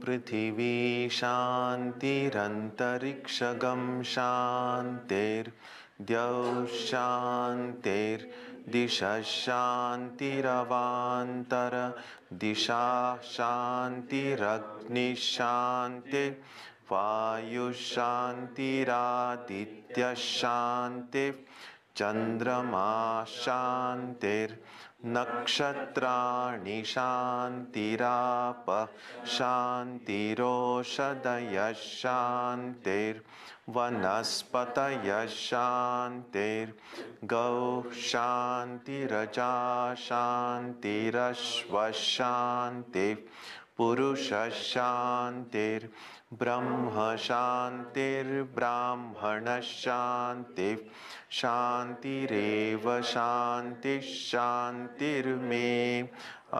पृथिवी शान्तिरन्तरिक्षगं शान्तिर् द्यौः शान्तिर्दिशः शान्तिरवान्तर दिशा शान्तिरग्निः शान्तिः वायुः शान्तिरादित्यः शान्तिः चन्द्रमा शान्तिर्नक्षत्राणि शान्तिरापः शान्तिरोषधयः शान्तिर्वनस्पतयः शान्तिर्गौः शान्तिरजा शान्तिरश्वः शान्तिः पुरुषः शान्तिर्ब्रह्म शान्तिर्ब्राह्मणः शान्तिः शान्तिरेव शान्तिः शान्तिर्मे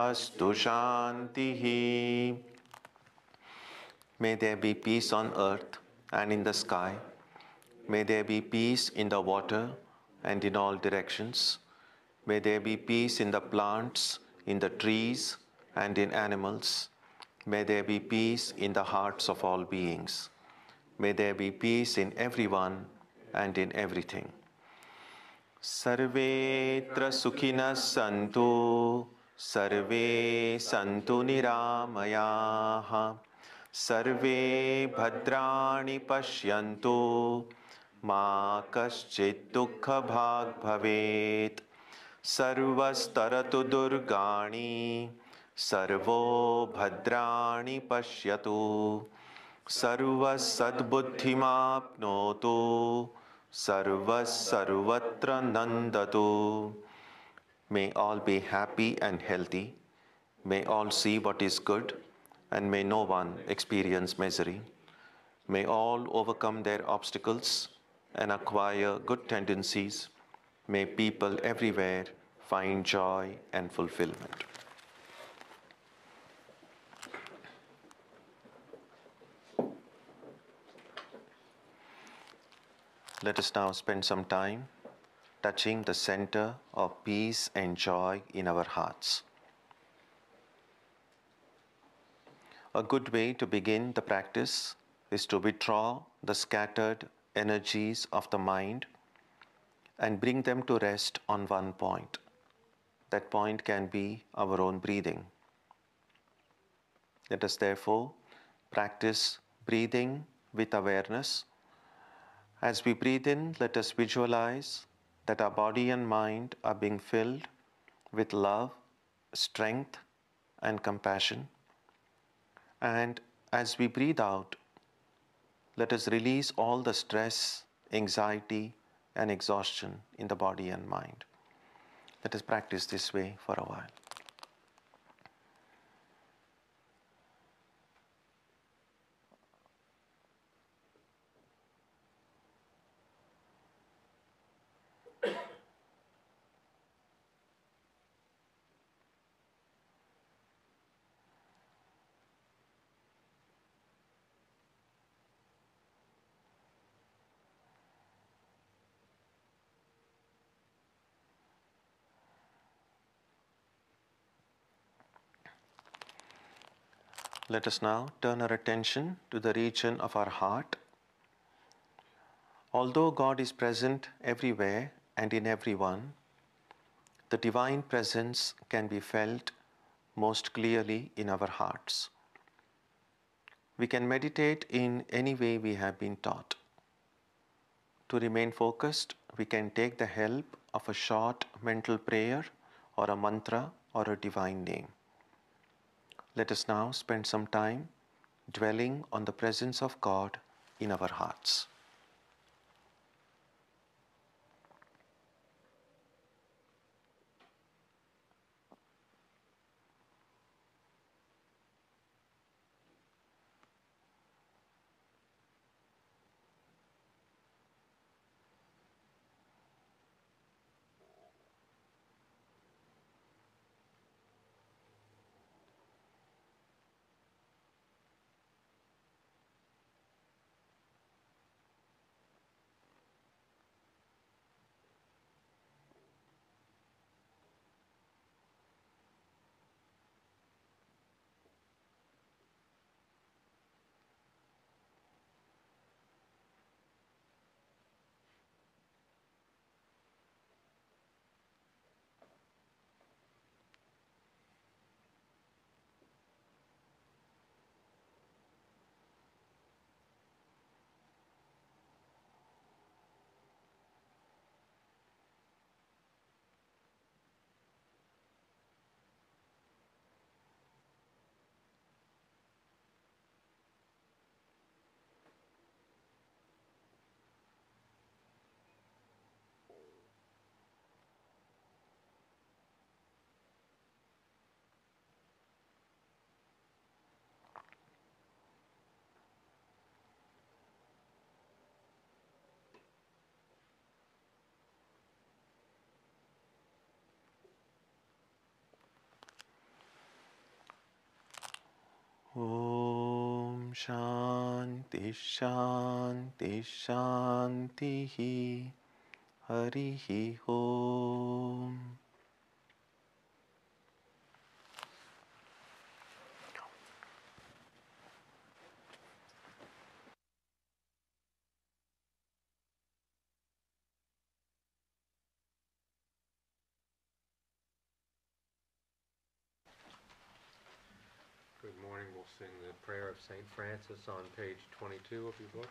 अस्तु शान्तिः. May there be peace on earth and in the sky. May there be peace in the water and in all directions. May there be peace in the plants, in the trees, and in animals. May there be peace in the hearts of all beings. May there be peace in everyone and in everything. Sarvetra sukhinas santu, sarve santu niramayaha, sarve bhadrani pashyantu, ma kaschit dukkha bhag bhavet, sarvastaratu durgani, sarvo bhadrani pashyatu, sarvas sadbuddhimapnotu, sarvas sarvatra nandatu. May all be happy and healthy. May all see what is good, and may no one experience misery. May all overcome their obstacles and acquire good tendencies. May people everywhere find joy and fulfillment. Let us now spend some time touching the center of peace and joy in our hearts. A good way to begin the practice is to withdraw the scattered energies of the mind and bring them to rest on one point. That point can be our own breathing. Let us therefore practice breathing with awareness. As we breathe in, let us visualize that our body and mind are being filled with love, strength, and compassion. And as we breathe out, let us release all the stress, anxiety, and exhaustion in the body and mind. Let us practice this way for a while. Let us now turn our attention to the region of our heart. Although God is present everywhere and in everyone, the divine presence can be felt most clearly in our hearts. We can meditate in any way we have been taught. To remain focused, we can take the help of a short mental prayer or a mantra or a divine name. Let us now spend some time dwelling on the presence of God in our hearts. Om Shanti Shanti Shanti Harihi Om. Good morning. We'll sing the prayer of St. Francis on page 22 of your books.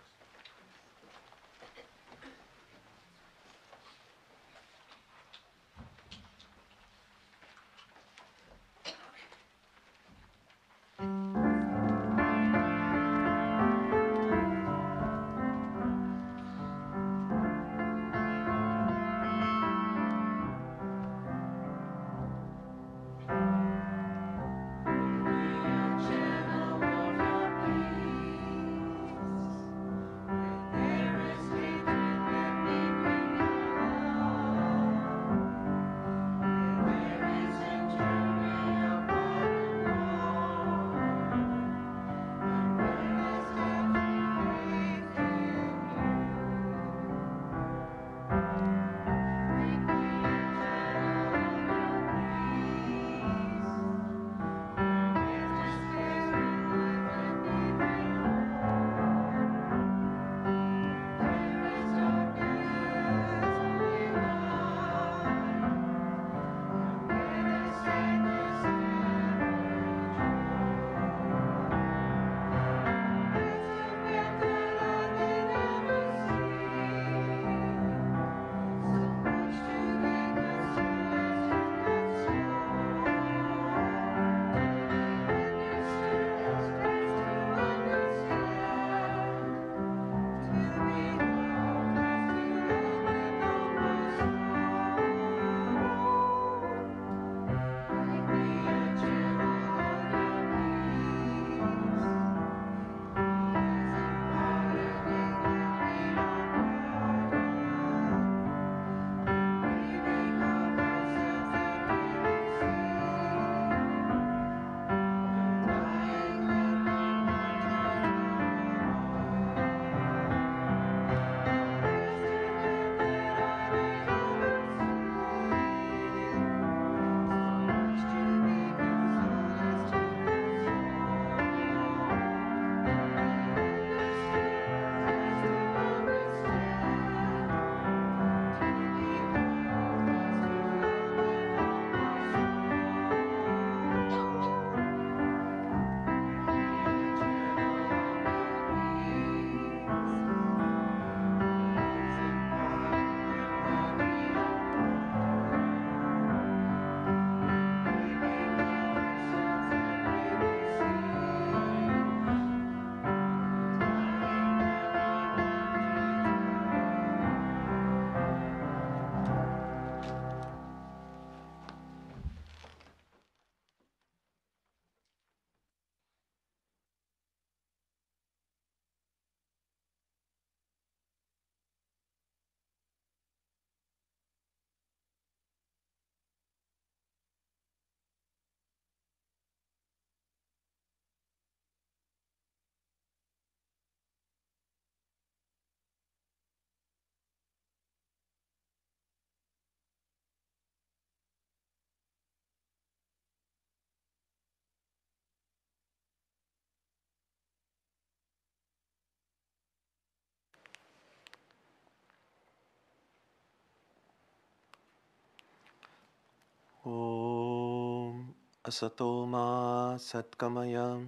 Om Asatoma Satkamayam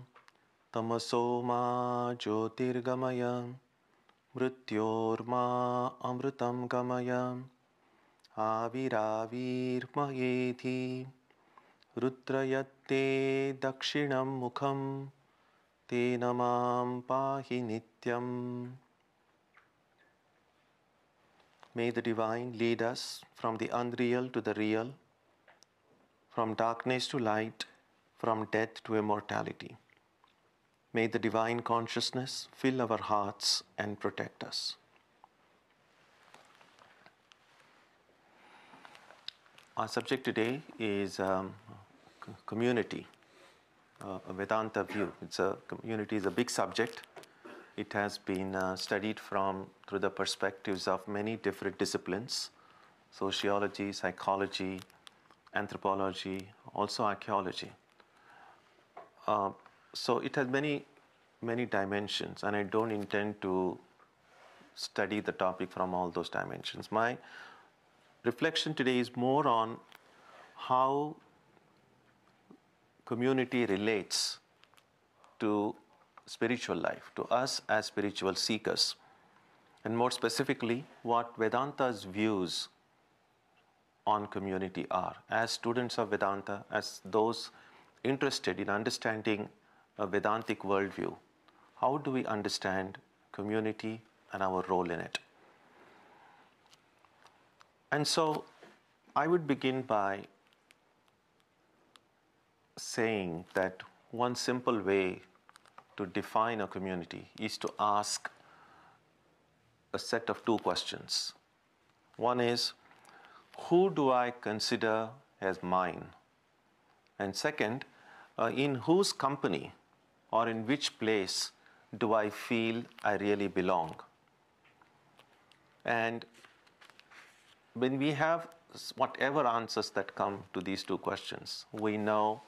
Tamasoma Jyotirgamayam Mrityorma Amritam Gamayam Aviravirmayeti Rudrayatte Dakshinam Mukham Te Namam Pahi Nityam. May the Divine lead us from the unreal to the real, from darkness to light, from death to immortality. May the Divine Consciousness fill our hearts and protect us. Our subject today is community. a Vedanta view. Community is a big subject. It has been studied through the perspectives of many different disciplines: sociology, psychology, anthropology, also archaeology. So it has many dimensions, and I don't intend to study the topic from all those dimensions. My reflection today is more on how community relates to spiritual life, to us as spiritual seekers, and more specifically, what Vedanta's views on community are. As students of Vedanta, as those interested in understanding a Vedantic worldview, how do we understand community and our role in it? And so I would begin by saying that one simple way to define a community is to ask a set of two questions. One is, who do I consider as mine? And second, in whose company or in which place do I feel I really belong? And when we have whatever answers that come to these two questions, we know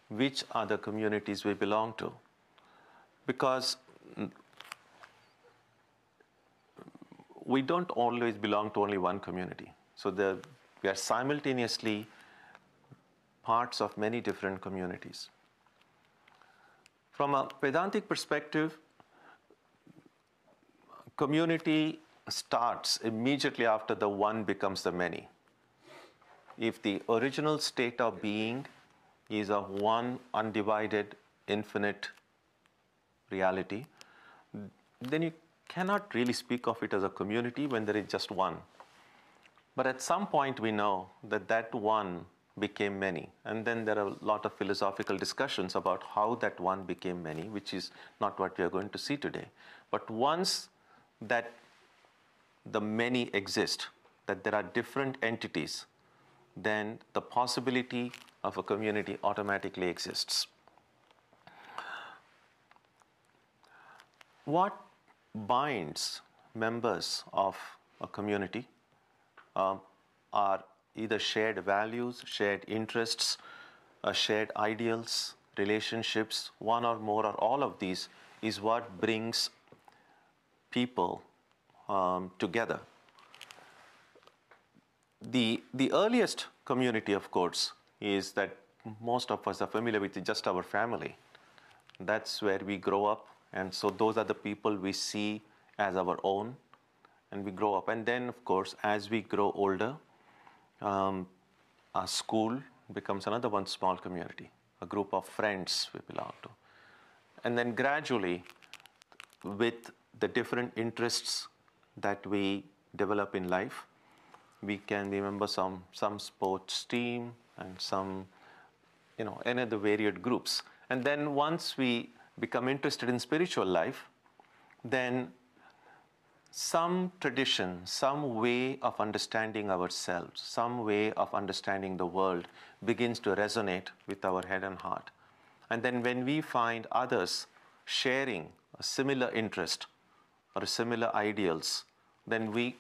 which are the communities we belong to. Because we don't always belong to only one community. So we are simultaneously parts of many different communities. From a Vedantic perspective, community starts immediately after the one becomes the many. If the original state of being is of one undivided, infinite reality, then you cannot really speak of it as a community when there is just one. But at some point we know that that one became many. And then there are a lot of philosophical discussions about how that one became many, which is not what we are going to see today. But once that the many exist, that there are different entities, then the possibility of a community automatically exists. What binds members of a community are either shared values, shared interests, shared ideals, relationships. One or more or all of these is what brings people together. The earliest community, of course, is that most of us are familiar with, just our family. That's where we grow up, and so those are the people we see as our own, and we grow up. And then, of course, as we grow older, our school becomes another one small community, a group of friends we belong to. And then gradually, with the different interests that we develop in life, we can remember some sports team and some, any of the varied groups. And then once we become interested in spiritual life, then some tradition, some way of understanding ourselves, some way of understanding the world begins to resonate with our head and heart. And then when we find others sharing a similar interest or similar ideals, then we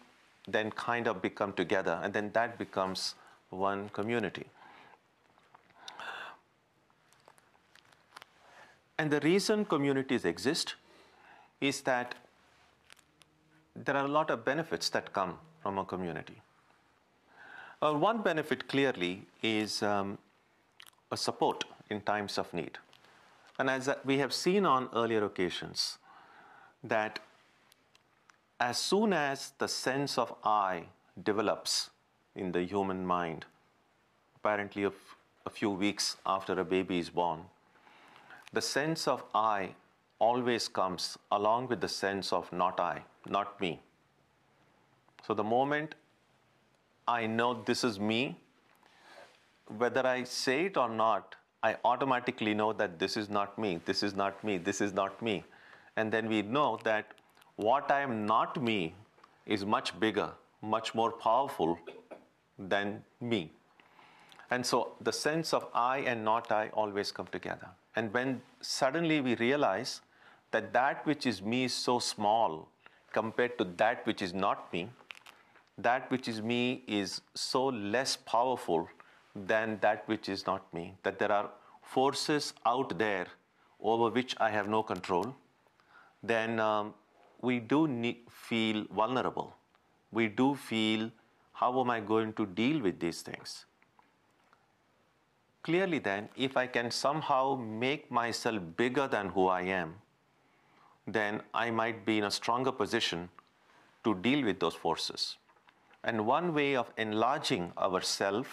kind of become together, and then that becomes one community. And the reason communities exist is that there are a lot of benefits that come from a community. One benefit clearly is a support in times of need. And as we have seen on earlier occasions, that as soon as the sense of I develops in the human mind, apparently a few weeks after a baby is born, the sense of I always comes along with the sense of not I, not me. So the moment I know this is me, whether I say it or not, I automatically know that this is not me, this is not me, this is not me. And then we know that what I am not me is much bigger, much more powerful than me. And so the sense of I and not I always come together. And when suddenly we realize that that which is me is so small compared to that which is not me, that which is me is so less powerful than that which is not me, that there are forces out there over which I have no control, then we do feel vulnerable. We do feel, how am I going to deal with these things? Clearly then, if I can somehow make myself bigger than who I am, then I might be in a stronger position to deal with those forces. And one way of enlarging ourselves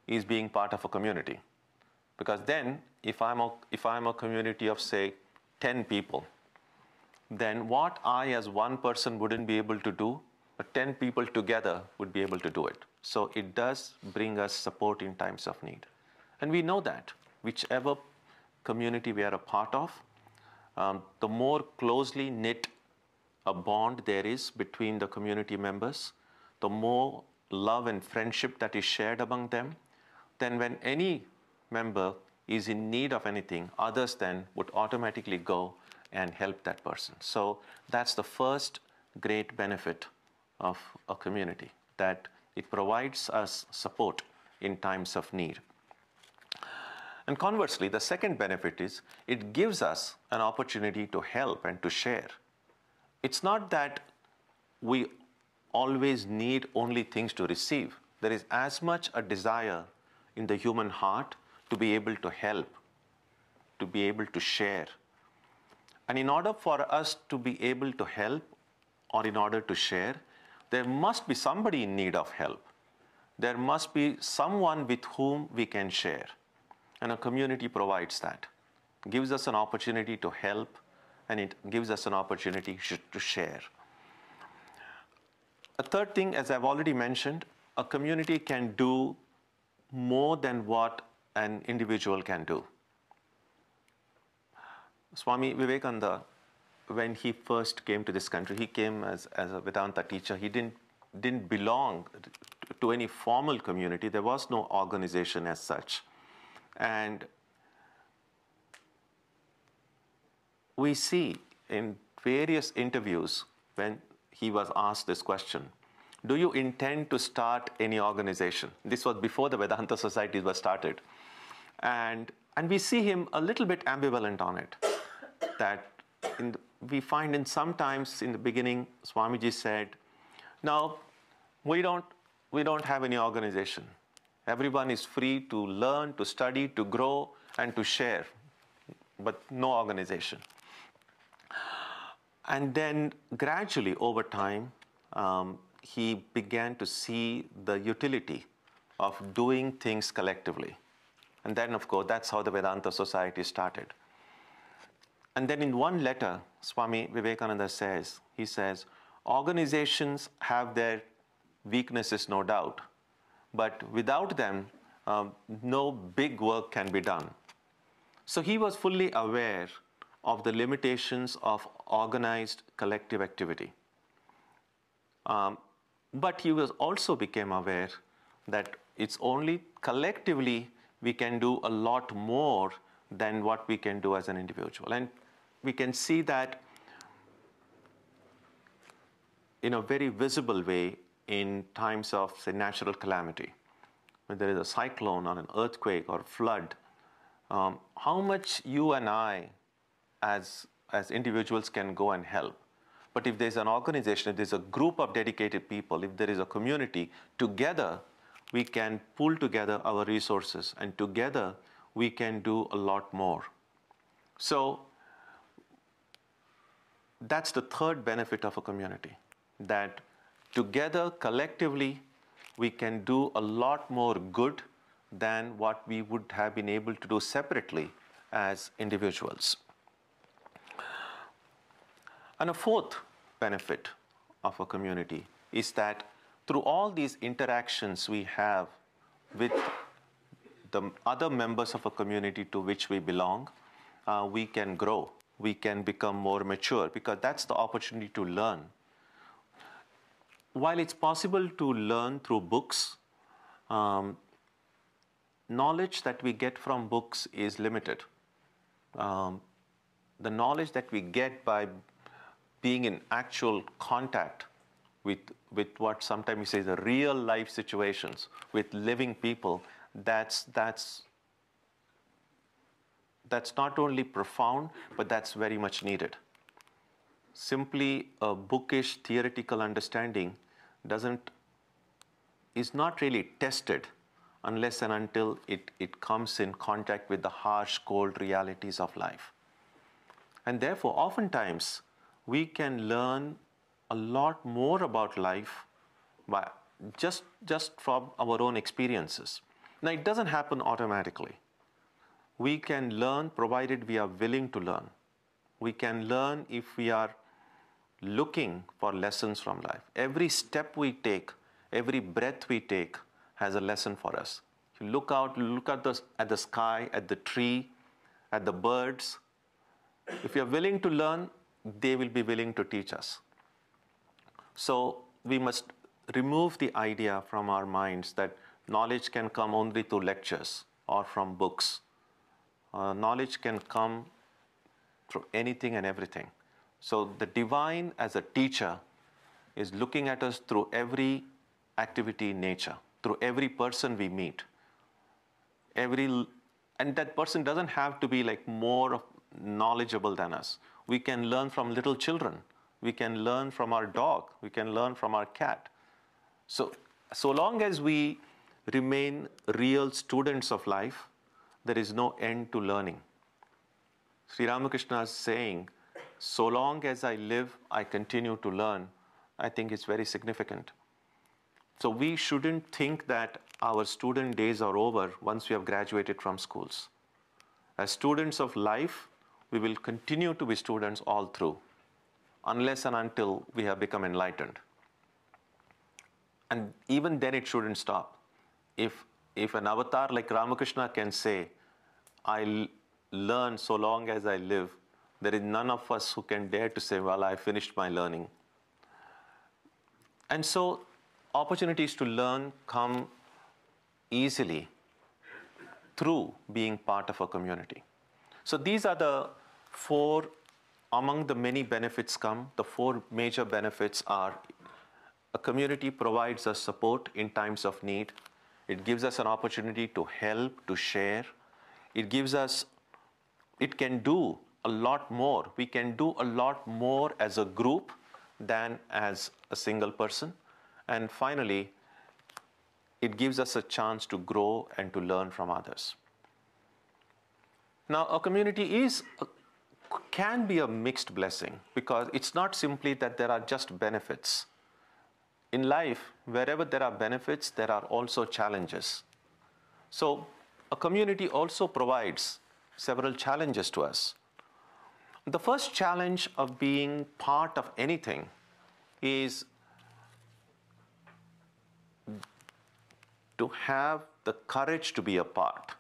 is being part of a community. Because then, if I'm a community of, say, 10 people, then what I as one person wouldn't be able to do, 10 people together would be able to do it. So it does bring us support in times of need. And we know that whichever community we are a part of, the more closely knit a bond there is between the community members, the more love and friendship that is shared among them, then when any member is in need of anything, others then would automatically go and help that person. So that's the first great benefit of a community, that it provides us support in times of need. And conversely, the second benefit is it gives us an opportunity to help and to share. It's not that we always need only things to receive. There is as much a desire in the human heart to be able to help, to be able to share. And in order for us to be able to help, or in order to share, there must be somebody in need of help. There must be someone with whom we can share. And a community provides that. It gives us an opportunity to help, and it gives us an opportunity to share. A third thing, as I've already mentioned, a community can do more than what an individual can do. Swami Vivekananda, when he first came to this country, he came as a Vedanta teacher. He didn't belong to any formal community. There was no organization as such. And we see in various interviews when he was asked this question, do you intend to start any organization? This was before the Vedanta societies were started. And we see him a little bit ambivalent on it. That we find in sometimes in the beginning, Swamiji said, no, we don't have any organization. Everyone is free to learn, to study, to grow, and to share, but no organization. And then gradually over time, he began to see the utility of doing things collectively. And then, of course, that's how the Vedanta Society started. And then in one letter, Swami Vivekananda says, he says, organizations have their weaknesses, no doubt, but without them, no big work can be done. So he was fully aware of the limitations of organized collective activity. But he was also became aware that it's only collectively we can do a lot more than what we can do as an individual. And we can see that in a very visible way in times of, say, natural calamity. When there is a cyclone or an earthquake or flood, how much you and I as individuals can go and help. But if there's an organization, if there's a group of dedicated people, if there is a community, together we can pull together our resources, and together we can do a lot more. So that's the third benefit of a community, that together, collectively, we can do a lot more good than what we would have been able to do separately as individuals. And a fourth benefit of a community is that through all these interactions we have with the other members of a community to which we belong, we can grow, we can become more mature, because that's the opportunity to learn. While it's possible to learn through books, knowledge that we get from books is limited. The knowledge that we get by being in actual contact with what sometimes we say the real life situations with living people, that's not only profound, but that's very much needed. Simply a bookish theoretical understanding is not really tested unless and until it comes in contact with the harsh, cold realities of life. And therefore, oftentimes, we can learn a lot more about life by just from our own experiences. Now, it doesn't happen automatically. We can learn provided we are willing to learn. We can learn if we are looking for lessons from life. Every step we take, every breath we take has a lesson for us. You look out, look at the sky, at the tree, at the birds. If you are willing to learn, they will be willing to teach us. So we must remove the idea from our minds that knowledge can come only through lectures or from books. Knowledge can come through anything and everything. So the divine as a teacher is looking at us through every activity in nature, through every person we meet. And that person doesn't have to be like more knowledgeable than us. We can learn from little children. We can learn from our dog. We can learn from our cat. So long as we remain real students of life, there is no end to learning. Sri Ramakrishna is saying, so long as I live, I continue to learn. I think it's very significant. So we shouldn't think that our student days are over once we have graduated from schools. As students of life, we will continue to be students all through, unless and until we have become enlightened. And even then it shouldn't stop. If an avatar like Ramakrishna can say, I learn so long as I live, there is none of us who can dare to say, well, I finished my learning. And so opportunities to learn come easily through being part of a community. So these are the four, among the many benefits the four major benefits are: a community provides us support in times of need. It gives us an opportunity to help, to share. It can do a lot more. We can do a lot more as a group than as a single person. And finally, it gives us a chance to grow and to learn from others. Now, a community can be a mixed blessing, because it's not simply that there are just benefits. In life, wherever there are benefits, there are also challenges. So a community also provides several challenges to us. The first challenge of being part of anything is to have the courage to be a part.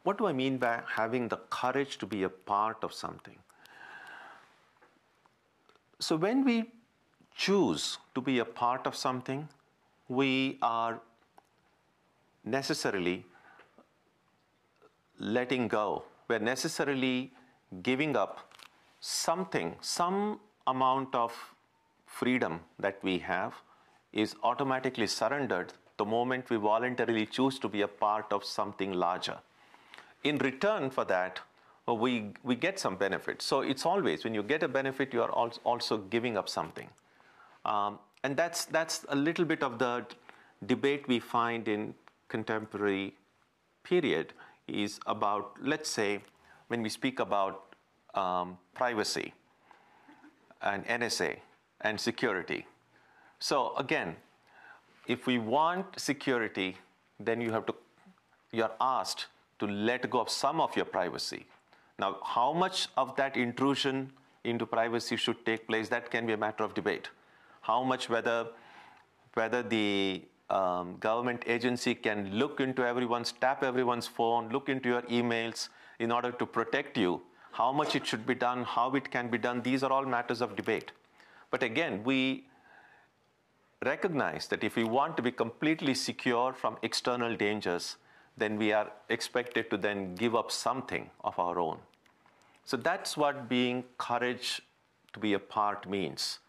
What do I mean by having the courage to be a part of something? So when we choose to be a part of something, we are necessarily letting go. We're necessarily giving up something, some amount of freedom that we have is automatically surrendered the moment we voluntarily choose to be a part of something larger. In return for that, we get some benefit. So it's always, when you get a benefit, you are also giving up something. And that's a little bit of the debate we find in contemporary period is about, let's say, when we speak about privacy and NSA and security. So again, if we want security, then you're asked to let go of some of your privacy. Now, how much of that intrusion into privacy should take place, that can be a matter of debate. How much, whether the government agency can look into tap everyone's phone, look into your emails in order to protect you, how much it should be done, how it can be done, these are all matters of debate. But again, we recognize that if we want to be completely secure from external dangers, then we are expected to then give up something of our own. So that's what being courage to be apart means.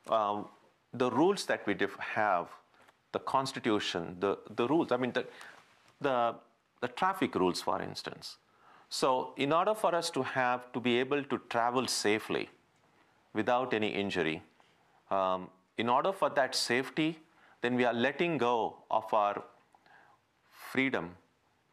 The rules that we have, the constitution, the rules, I mean, the traffic rules, for instance. So in order for us to be able to travel safely without any injury, in order for that safety, then we are letting go of our freedom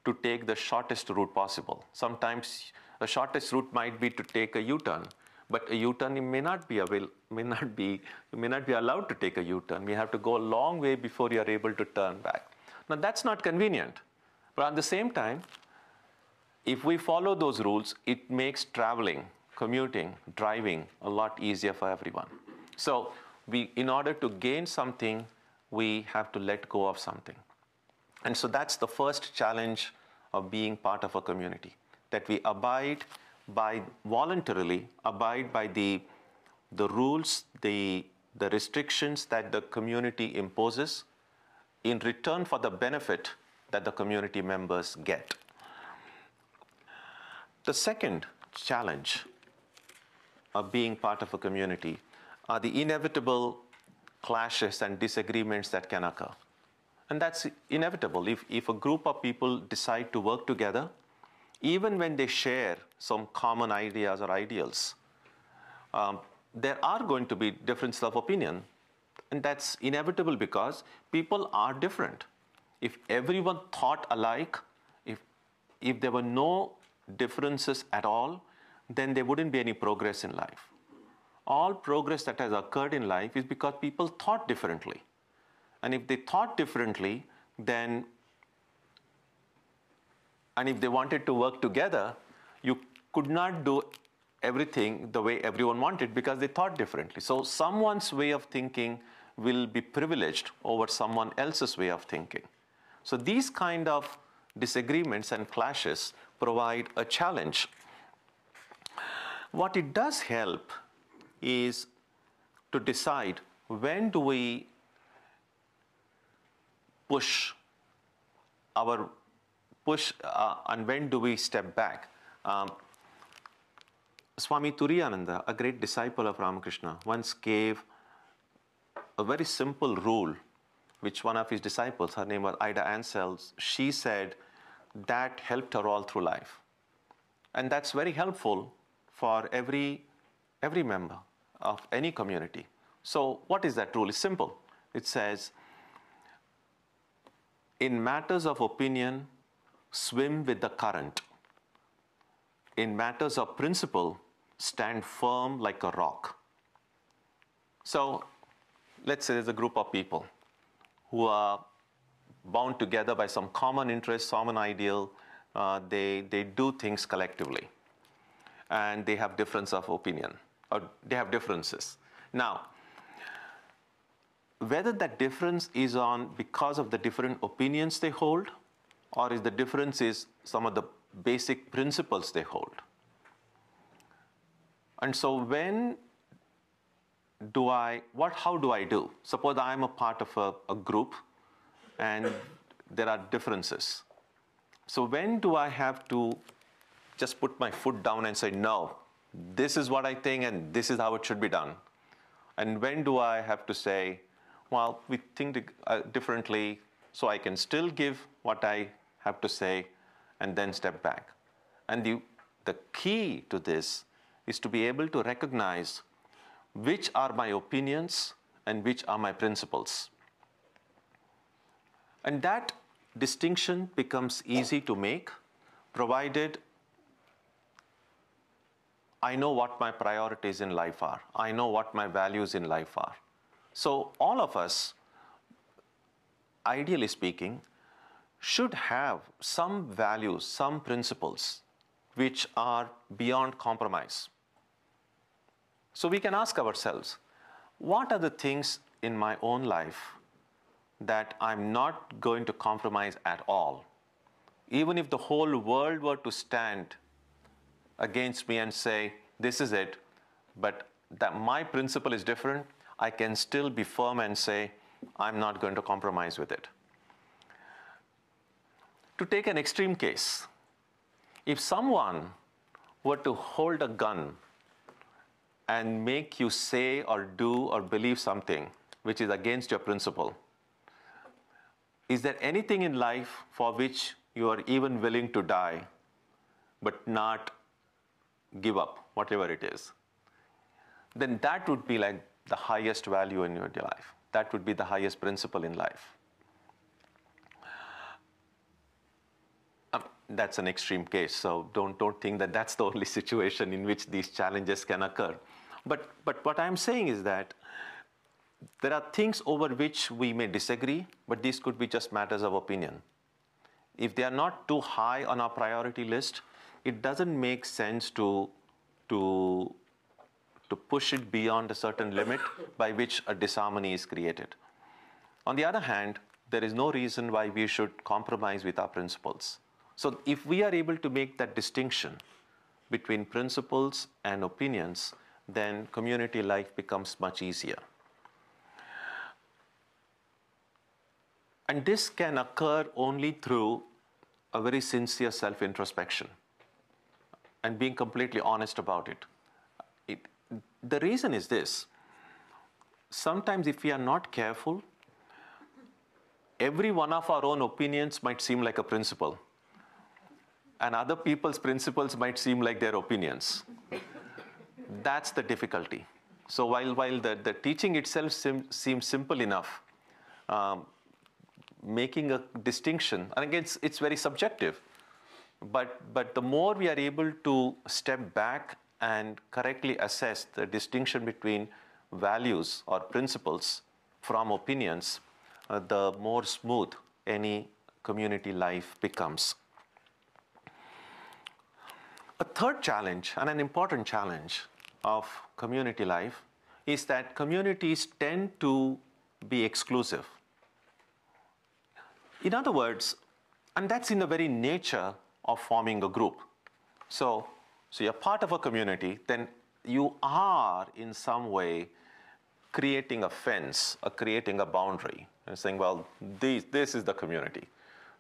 to take the shortest route possible. Sometimes the shortest route might be to take a U-turn, but a U-turn you may not be allowed to take a U-turn. You have to go a long way before you are able to turn back. Now that's not convenient, but at the same time, if we follow those rules, it makes traveling, commuting, driving a lot easier for everyone. So in order to gain something, we have to let go of something. And so that's the first challenge of being part of a community, that we voluntarily abide by the rules, the restrictions that the community imposes in return for the benefit that the community members get. The second challenge of being part of a community are the inevitable clashes and disagreements that can occur. And that's inevitable. If a group of people decide to work together, even when they share some common ideas or ideals, there are going to be differences of opinion. And that's inevitable because people are different. If everyone thought alike, if there were no differences at all, then there wouldn't be any progress in life. All progress that has occurred in life is because people thought differently. And if they thought differently, and if they wanted to work together, you could not do everything the way everyone wanted because they thought differently. So someone's way of thinking will be privileged over someone else's way of thinking. So these kind of disagreements and clashes provide a challenge. What it does help is to decide when do we push and when do we step back. Swami Tyagananda, a great disciple of Ramakrishna, once gave a very simple rule, which one of his disciples, her name was Ida Ansels, she said that helped her all through life. And that's very helpful for every member of any community. So what is that rule? It's simple. It says, in matters of opinion, swim with the current. In matters of principle, stand firm like a rock. So let's say there's a group of people who are bound together by some common interest, common ideal. They do things collectively. And they have difference of opinion, or they have differences. Now, whether that difference is because of the different opinions they hold, or is the difference is some of the basic principles they hold. And so how do I do? Suppose I'm a part of a group and there are differences. So when do I have to just put my foot down and say, no, this is what I think and this is how it should be done? And when do I have to say, well, we think differently, so I can still give what I have to say and then step back? And the key to this is to be able to recognize which are my opinions and which are my principles. And that distinction becomes easy to make, provided I know what my priorities in life are. I know what my values in life are. So all of us, ideally speaking, should have some values, some principles, which are beyond compromise. So we can ask ourselves, what are the things in my own life that I'm not going to compromise at all? Even if the whole world were to stand against me and say, this is it, but that my principle is different, I can still be firm and say, I'm not going to compromise with it. To take an extreme case, if someone were to hold a gun and make you say or do or believe something which is against your principle, is there anything in life for which you are even willing to die but not give up, whatever it is? Then that would be like the highest value in your life. That would be the highest principle in life. That's an extreme case, so don't think that that's the only situation in which these challenges can occur. But what I'm saying is that there are things over which we may disagree, but these could be just matters of opinion. If they are not too high on our priority list, it doesn't make sense to push it beyond a certain limit by which a disharmony is created. On the other hand, there is no reason why we should compromise with our principles. So if we are able to make that distinction between principles and opinions, then community life becomes much easier. And this can occur only through a very sincere self-introspection and being completely honest about it. The reason is this: sometimes if we are not careful, every one of our own opinions might seem like a principle, and other people's principles might seem like their opinions. That's the difficulty. So while the teaching itself seems simple enough, making a distinction, and again, it's very subjective, but the more we are able to step back and correctly assess the distinction between values or principles from opinions, the more smooth any community life becomes. A third challenge, and an important challenge of community life, is that communities tend to be exclusive. In other words, and that's in the very nature of forming a group. So you're part of a community, then you are in some way creating a fence, or creating a boundary, and saying, well, this is the community.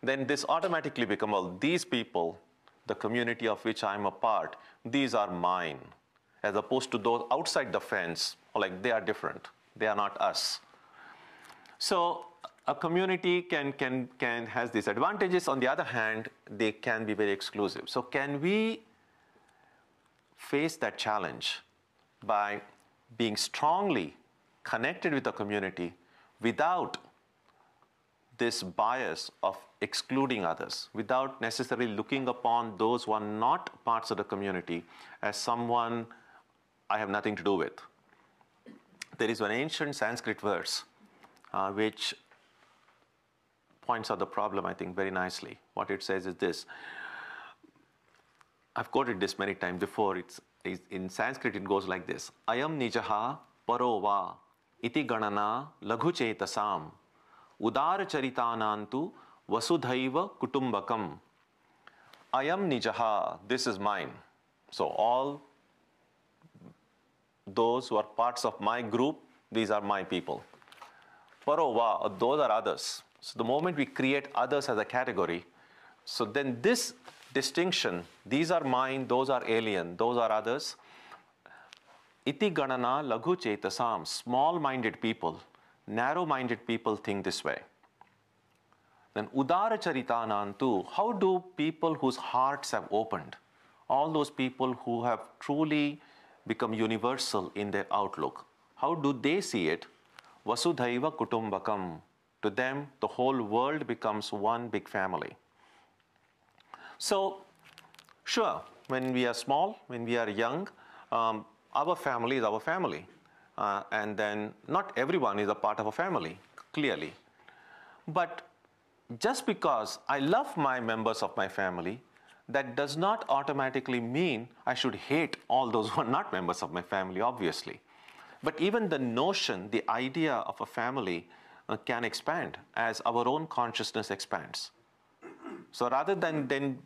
Then this automatically becomes, well, these people, the community of which I'm a part, these are mine, as opposed to those outside the fence, like they are different, they are not us. So a community can has these advantages. On the other hand, they can be very exclusive. So can we face that challenge by being strongly connected with the community without this bias of excluding others, without necessarily looking upon those who are not parts of the community as someone I have nothing to do with? There is an ancient Sanskrit verse which points out the problem, I think, very nicely. What it says is this. I've quoted this many times before. It's in Sanskrit, it goes like this: Ayam nijaha paro va iti ganana laghu chetasam udara charitanantu vasudhaiva kutumbakam. Ayam nijaha, this is mine. So all those who are parts of my group, these are my people. Paro va, those are others. So the moment we create others as a category, so then this distinction, these are mine, those are alien, those are others. Iti ganana laghu chetasam, small-minded people, narrow-minded people think this way. Then udara charitanantu, how do people whose hearts have opened, all those people who have truly become universal in their outlook, how do they see it? Vasudhaiva kutumbakam. To them, the whole world becomes one big family. So, sure, when we are small, when we are young, our family is our family. And then not everyone is a part of a family, clearly. But just because I love my members of my family, that does not automatically mean I should hate all those who are not members of my family, obviously. But even the notion, the idea of a family can expand as our own consciousness expands. So rather than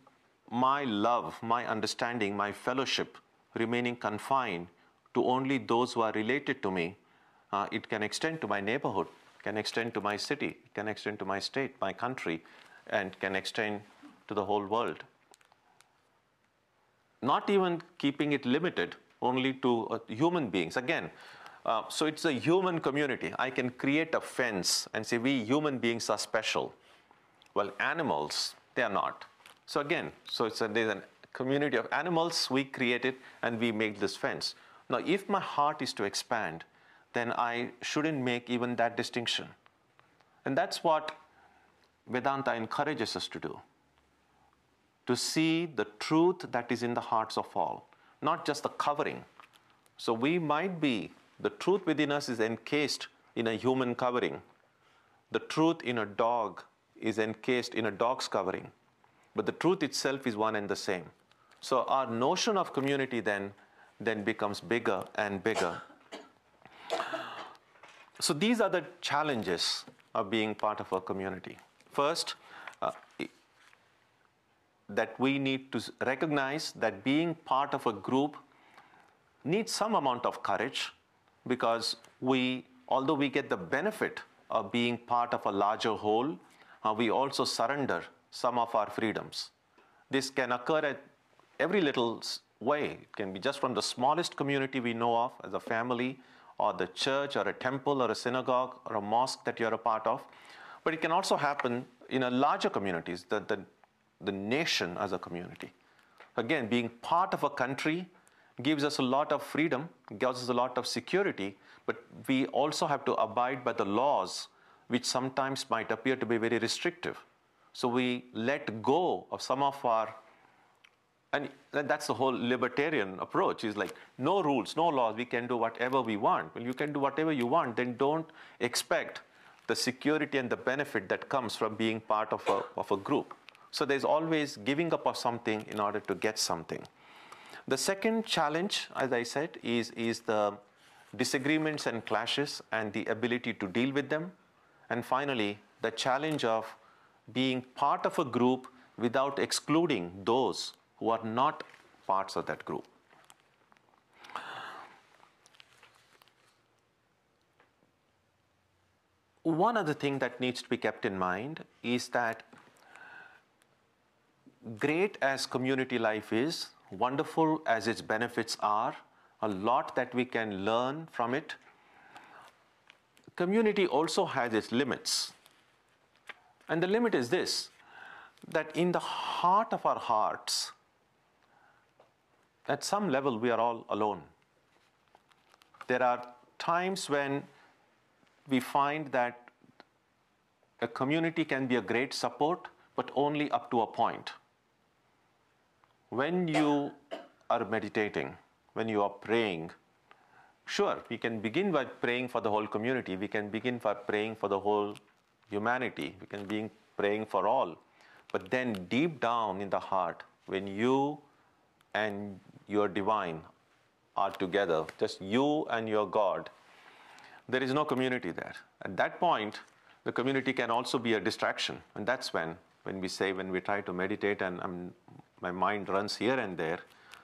my love, my understanding, my fellowship remaining confined to only those who are related to me, It can extend to my neighborhood, can extend to my city, can extend to my state, my country, and can extend to the whole world. Not even keeping it limited only to human beings. Again, so it's a human community. I can create a fence and say we human beings are special. Well, animals, they are not. So again, there's a community of animals, we create it and we make this fence. Now, if my heart is to expand, then I shouldn't make even that distinction. And that's what Vedanta encourages us to do. To see the truth that is in the hearts of all, not just the covering. So we might be, the truth within us is encased in a human covering. The truth in a dog is encased in a dog's covering. But the truth itself is one and the same. So our notion of community then becomes bigger and bigger. So these are the challenges of being part of a community. First, that we need to recognize that being part of a group needs some amount of courage, because although we get the benefit of being part of a larger whole, we also surrender some of our freedoms. This can occur at every little way. It can be just from the smallest community we know of as a family, or the church, or a temple, or a synagogue, or a mosque that you're a part of. But it can also happen in a larger communities, the nation as a community. Again, being part of a country gives us a lot of freedom, gives us a lot of security, but we also have to abide by the laws, which sometimes might appear to be very restrictive. So we let go of some of our, and that's the whole libertarian approach, is like no rules, no laws, we can do whatever we want. Well, you can do whatever you want, then don't expect the security and the benefit that comes from being part of a group. So there's always giving up of something in order to get something. The second challenge, as I said, is the disagreements and clashes and the ability to deal with them. And finally, the challenge of being part of a group without excluding those who are not parts of that group. One other thing that needs to be kept in mind is that great as community life is, wonderful as its benefits are, a lot that we can learn from it, community also has its limits. And the limit is this, that in the heart of our hearts, at some level we are all alone. There are times when we find that a community can be a great support, but only up to a point. When you are meditating, when you are praying, sure, we can begin by praying for the whole community. We can begin by praying for the whole humanity. We can begin praying for all. But then deep down in the heart, when you and your divine are together, just you and your God, there is no community there. At that point, the community can also be a distraction. And that's when we try to meditate and my mind runs here and there,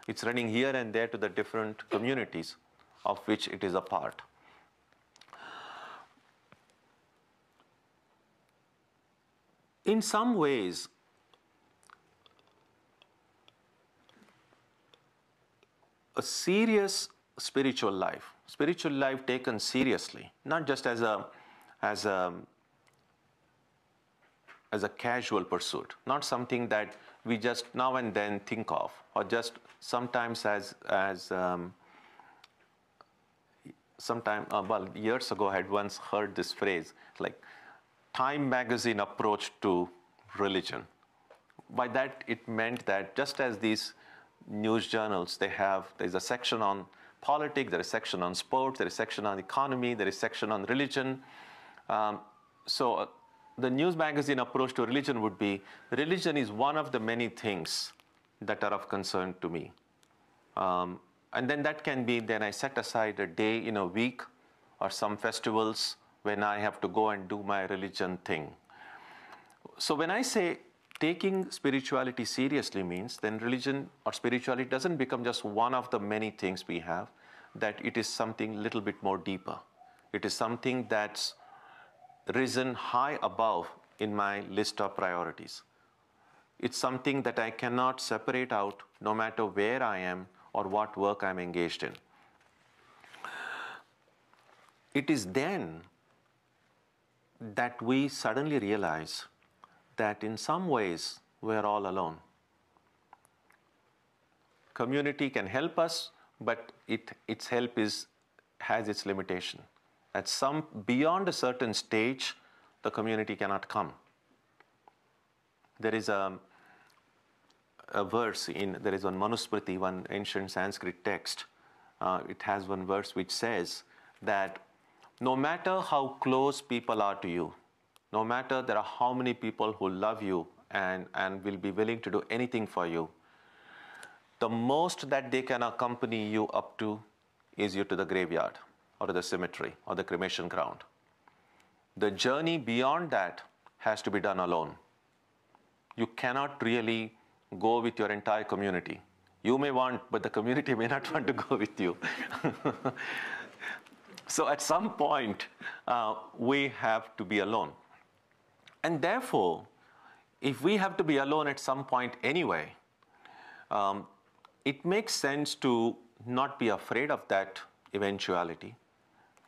it's running here and there to the different communities of which it is a part. In some ways, a serious spiritual life taken seriously, not just as a casual pursuit, not something that we just now and then think of, or just sometimes years ago I had once heard this phrase, like Time magazine approach to religion. By that it meant that just as these news journals, there's a section on politics, there's a section on sports, there's a section on economy, there is a section on religion. The news magazine approach to religion would be, religion is one of the many things that are of concern to me. And then that can be, then I set aside a day in a week or some festivals when I have to go and do my religion thing. So when I say taking spirituality seriously means, then religion or spirituality doesn't become just one of the many things we have, that it is something little bit more deeper. It is something that's risen high above in my list of priorities. It's something that I cannot separate out no matter where I am or what work I'm engaged in. It is then that we suddenly realize that in some ways we're all alone. Community can help us, but its help has its limitation. Beyond a certain stage, the community cannot come. There is a verse there is one Manusmriti, one ancient Sanskrit text. It has one verse which says that no matter how close people are to you, no matter there are how many people who love you and will be willing to do anything for you, the most that they can accompany you up to is you to the graveyard or to the cemetery or the cremation ground. The journey beyond that has to be done alone. You cannot really go with your entire community. You may want, but the community may not want to go with you. So at some point, we have to be alone. And therefore, if we have to be alone at some point anyway, it makes sense to not be afraid of that eventuality.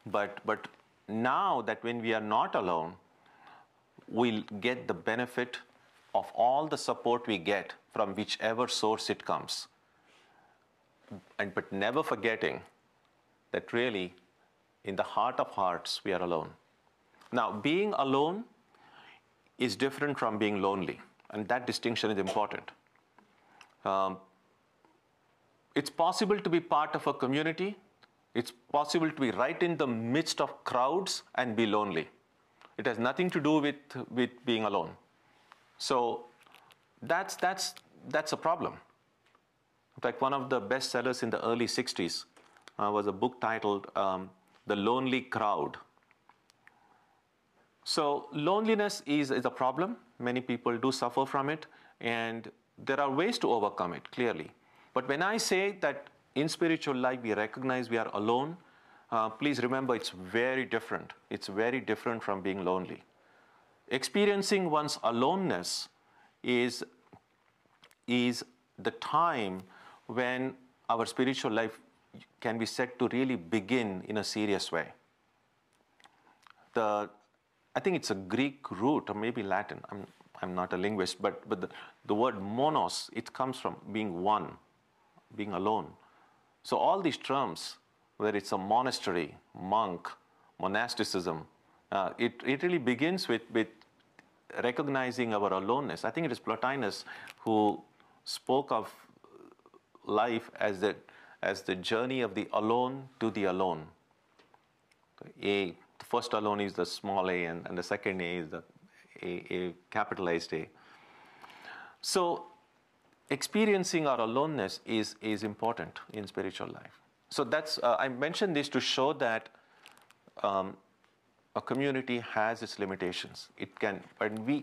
But now that when we are not alone, we'll get the benefit of all the support we get from whichever source it comes. But never forgetting that really, in the heart of hearts, we are alone. Now, being alone is different from being lonely, and that distinction is important. It's possible to be part of a community. It's possible to be right in the midst of crowds and be lonely. It has nothing to do with being alone. So that's a problem. In fact, one of the best sellers in the early 60s was a book titled The Lonely Crowd. So loneliness is a problem. Many people do suffer from it, and there are ways to overcome it, clearly. But when I say that in spiritual life we recognize we are alone, please remember it's very different. It's very different from being lonely. Experiencing one's aloneness is the time when our spiritual life can be said to really begin in a serious way. I think it's a Greek root or maybe Latin. I'm not a linguist, but the word monos, it comes from being one, being alone. So all these terms, whether it's a monastery, monk, monasticism, it really begins with recognizing our aloneness. I think it is Plotinus who spoke of life as the journey of the alone to the alone. The first alone is the small a, and the second a is the a capitalized A. So experiencing our aloneness is important in spiritual life. So that's I mentioned this to show that a community has its limitations.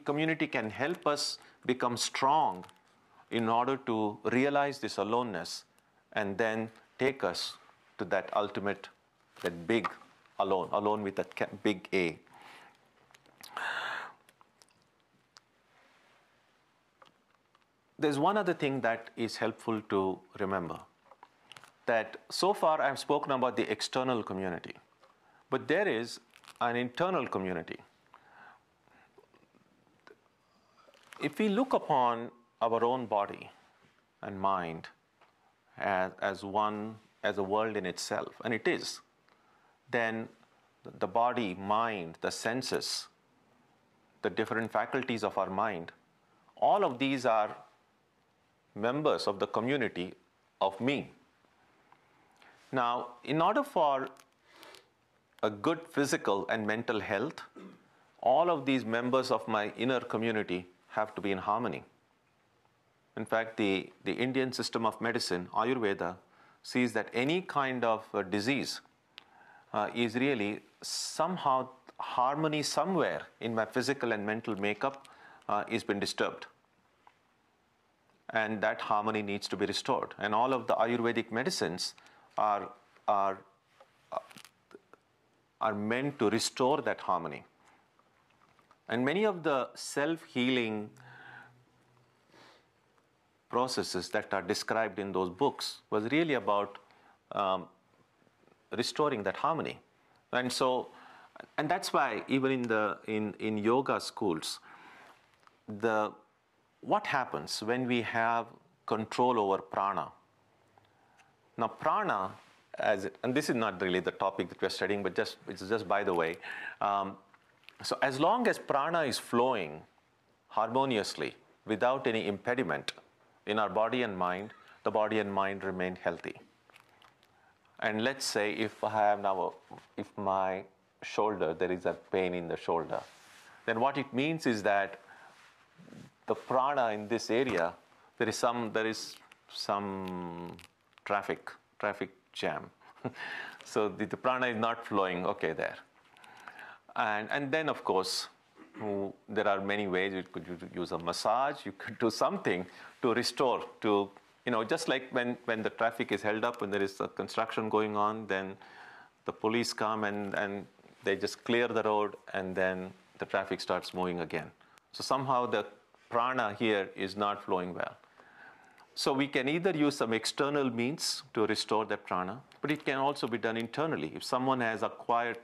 Community can help us become strong in order to realize this aloneness and then take us to that ultimate, that big alone with that big A. There's one other thing that is helpful to remember, that so far I've spoken about the external community, but there is an internal community. If we look upon our own body and mind as a world in itself, and it is, then the body, mind, the senses, the different faculties of our mind, all of these are members of the community of me. Now, in order for a good physical and mental health, all of these members of my inner community have to be in harmony. In fact, the Indian system of medicine, Ayurveda, sees that any kind of disease is really somehow harmony somewhere in my physical and mental makeup is been disturbed. And that harmony needs to be restored. And all of the Ayurvedic medicines are are meant to restore that harmony. And many of the self-healing processes that are described in those books was really about restoring that harmony. And so, and that's why even in yoga schools, what happens when we have control over prana? Now prana, and this is not really the topic that we're studying, but it's just by the way. So as long as prana is flowing harmoniously without any impediment in our body and mind, the body and mind remain healthy. And let's say if I have now, if my shoulder, there is a pain in the shoulder, then what it means is that the prana in this area, there is some traffic jam. So the prana is not flowing, okay, there. And then of course, there are many ways. You could use a massage, you could do something to restore, to, just like when the traffic is held up, when there is a construction going on, then the police come and they just clear the road, and then the traffic starts moving again. So somehow the prana here is not flowing well. So we can either use some external means to restore that prana, but it can also be done internally. If someone has acquired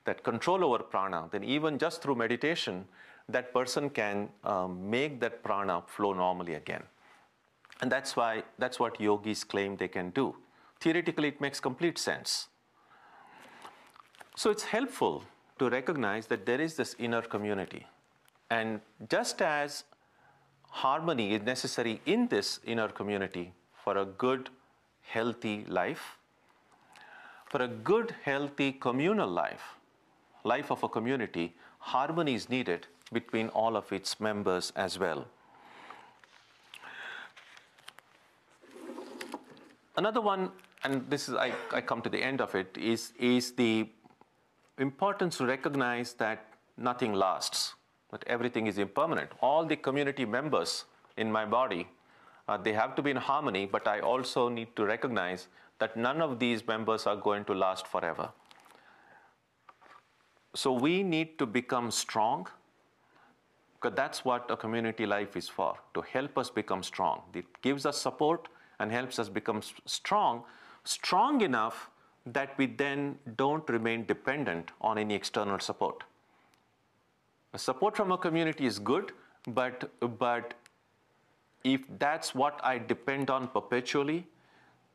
that control over prana, then even just through meditation, that person can make that prana flow normally again. And that's what yogis claim they can do. Theoretically, it makes complete sense. So it's helpful to recognize that there is this inner community. And just as harmony is necessary in this inner community for a good, healthy life, for a good, healthy communal life of a community, harmony is needed between all of its members as well. Another one, and this is, I come to the end of it, is the importance to recognize that nothing lasts, that everything is impermanent. All the community members in my body, they have to be in harmony, but I also need to recognize that none of these members are going to last forever. So we need to become strong, because that's what a community life is for, to help us become strong. It gives us support and helps us become strong enough that we then don't remain dependent on any external support. Support from a community is good, but if that's what I depend on perpetually,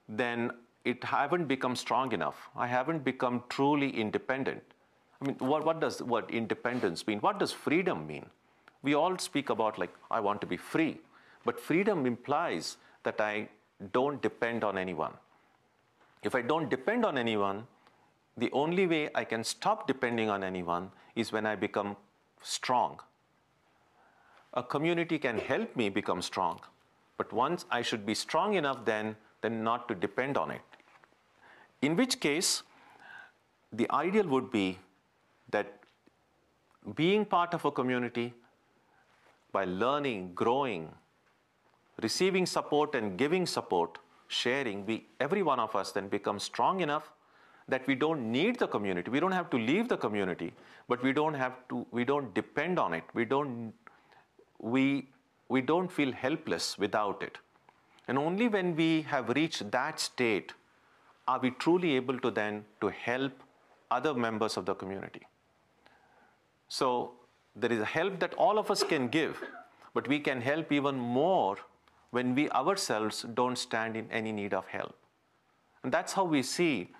then I haven't become strong enough. I haven't become truly independent. I mean, what does independence mean? What does freedom mean? We all speak about, like, I want to be free, but freedom implies that I don't depend on anyone. If I don't depend on anyone, the only way I can stop depending on anyone is when I become strong. A community can help me become strong, but once I should be strong enough then not to depend on it. In which case, the ideal would be that being part of a community, by learning, growing, receiving support and giving support, sharing, every one of us then becomes strong enough that we don't need the community. We don't have to leave the community, but we don't depend on it. We don't feel helpless without it. And only when we have reached that state are we truly able to then to help other members of the community. So there is a help that all of us can give, but we can help even more when we ourselves don't stand in any need of help. And that's how we see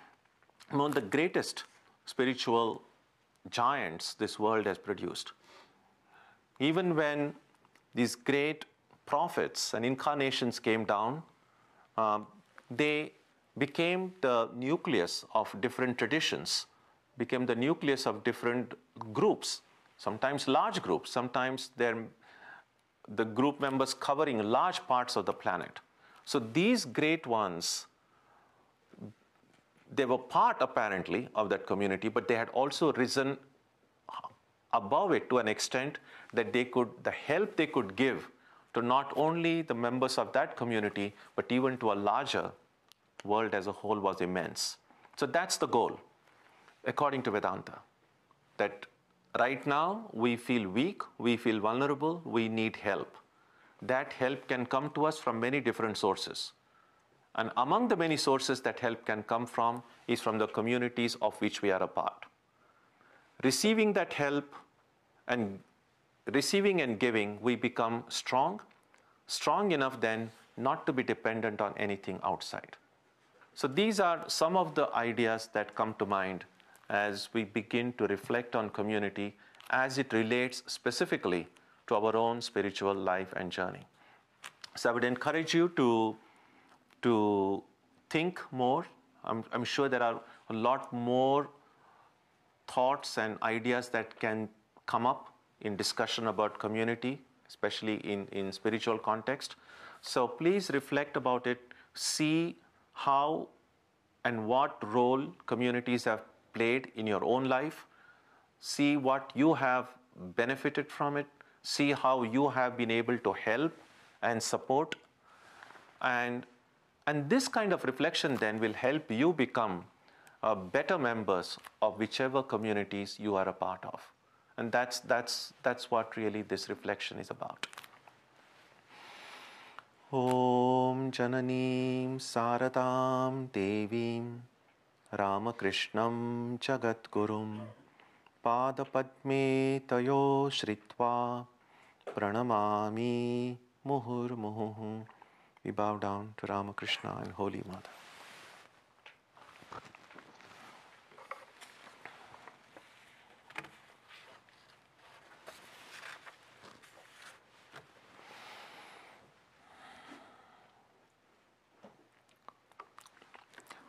one of the greatest spiritual giants this world has produced. Even when these great prophets and incarnations came down, they became the nucleus of different traditions, became the nucleus of different groups, sometimes large groups, sometimes the group members covering large parts of the planet. So these great ones, they were part apparently of that community, but they had also risen above it to an extent that the help they could give to not only the members of that community, but even to a larger world as a whole was immense. So that's the goal. according to Vedanta, that right now we feel weak, we feel vulnerable, we need help. That help can come to us from many different sources. And among the many sources that help can come from is from the communities of which we are a part. Receiving that help and receiving and giving, we become strong enough then not to be dependent on anything outside. So these are some of the ideas that come to mind as we begin to reflect on community as it relates specifically to our own spiritual life and journey. So I would encourage you to think more. I'm sure there are a lot more thoughts and ideas that can come up in discussion about community, especially in spiritual context. So please reflect about it, see how and what role communities have played in your own life, see what you have benefited from it, see how you have been able to help and support. And this kind of reflection then will help you become better members of whichever communities you are a part of. And that's what really this reflection is about. Om Jananim Saradam Devim Ramakrishnam Jagatgurum Padapadme Tayo Shritva Pranamami Muhurmuhu. We bow down to Ramakrishna and Holy Mother.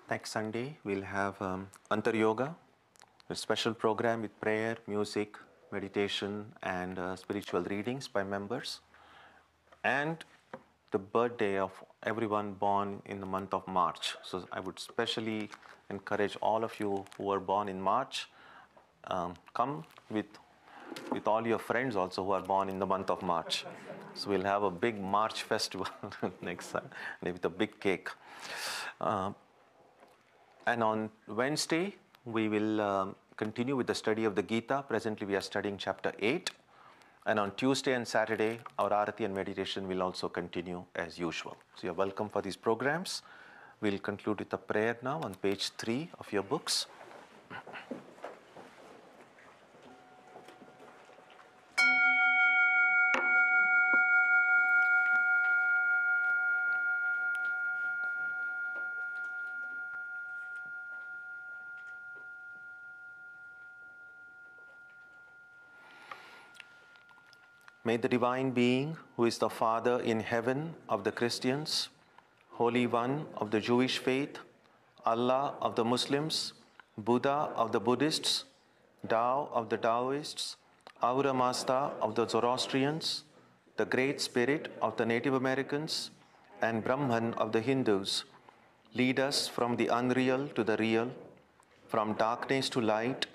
Next Sunday, we'll have Antar Yoga, a special program with prayer, music, meditation, and spiritual readings by members. And the birthday of everyone born in the month of March. So I would especially encourage all of you who are born in March, come with all your friends also who are born in the month of March. So we'll have a big March festival next Sunday with a big cake. And on Wednesday, we will continue with the study of the Gita. Presently, we are studying chapter 8. And on Tuesday and Saturday, our Arati and meditation will also continue as usual. So you're welcome for these programs. We'll conclude with a prayer now on page 3 of your books. May the Divine Being, who is the Father in heaven of the Christians, Holy One of the Jewish faith, Allah of the Muslims, Buddha of the Buddhists, Tao of the Taoists, Ahura Mazda of the Zoroastrians, the Great Spirit of the Native Americans, and Brahman of the Hindus, lead us from the unreal to the real, from darkness to light,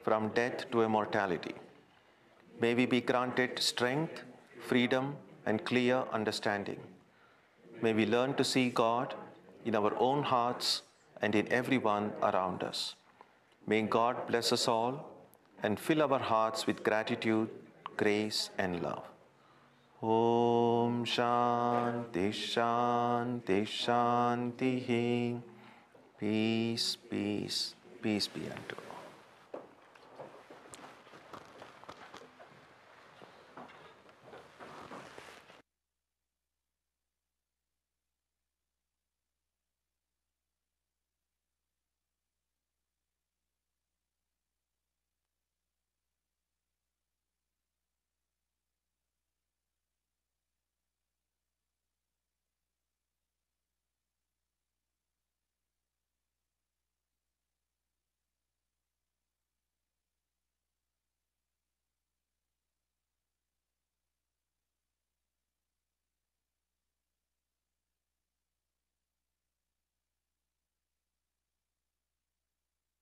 from death to immortality. May we be granted strength, freedom, and clear understanding. May we learn to see God in our own hearts and in everyone around us. May God bless us all and fill our hearts with gratitude, grace, and love. Om Shanti Shanti Shanti. Peace, peace, peace be unto all.